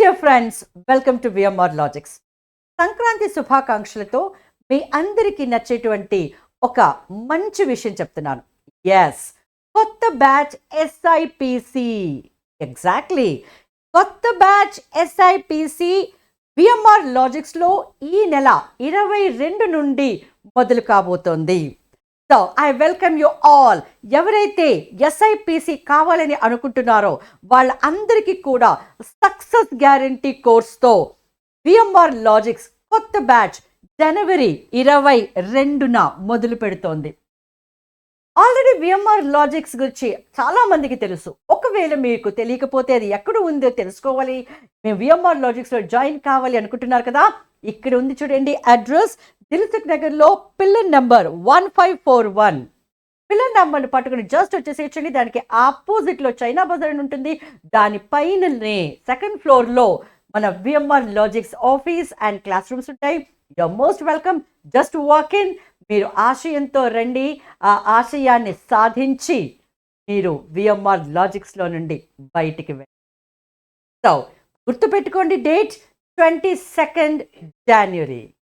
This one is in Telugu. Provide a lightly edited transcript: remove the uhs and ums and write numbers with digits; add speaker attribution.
Speaker 1: dear friends, welcome to VMR Logics. Sankranti శుభాకాంక్షలతో మీ అందరికీ నచ్చేటువంటి ఒక మంచి విషయం చెప్తున్నాను. ఎస్, కొత్త బ్యాచ్ SIPC. ఎగ్జాక్ట్లీ, కొత్త బ్యాచ్ SIPC VMR Logicsలో ఈ నెల 22 నుండి మొదలు కాబోతోంది. So I welcome you all. ఎవరైతే SIPC కావాలని అనుకుంటున్నారో వాళ్ళందరికీ కూడా సక్సెస్ గ్యారంటీ కోర్స్తో VMR Logics కొత్త బ్యాచ్ జనవరి 22న మొదలు పెడుతోంది. ఆల్రెడీ VMR Logics గురించి చాలా మందికి తెలుసు. ఒకవేళ మీకు తెలియకపోతే అది ఎక్కడ ఉందో తెలుసుకోవాలి, మేము VMR Logicsలో జాయిన్ కావాలి అనుకుంటున్నారు కదా, ఇక్కడ ఉంది చూడండి అడ్రస్. దిల్సుఖ్ నగర్లో పిల్లర్ నెంబర్ 1541. పిల్లర్ నెంబర్ని పట్టుకుని జస్ట్ వచ్చేసేయండి. దానికి ఆపోజిట్లో చైనా బజార్ అని ఉంటుంది. దానిపైననే సెకండ్ ఫ్లోర్లో మన VMR Logics office and class rooms ఉంటాయి. You're most welcome. Just walk in. మీరు ఆశయంతో రండి. ఆ ఆశయాన్ని సాధించి మీరు VMR Logicsలో నుండి బయటికి వెళ్ళండి. సో గుర్తుపెట్టుకోండి, డేట్ 22nd January.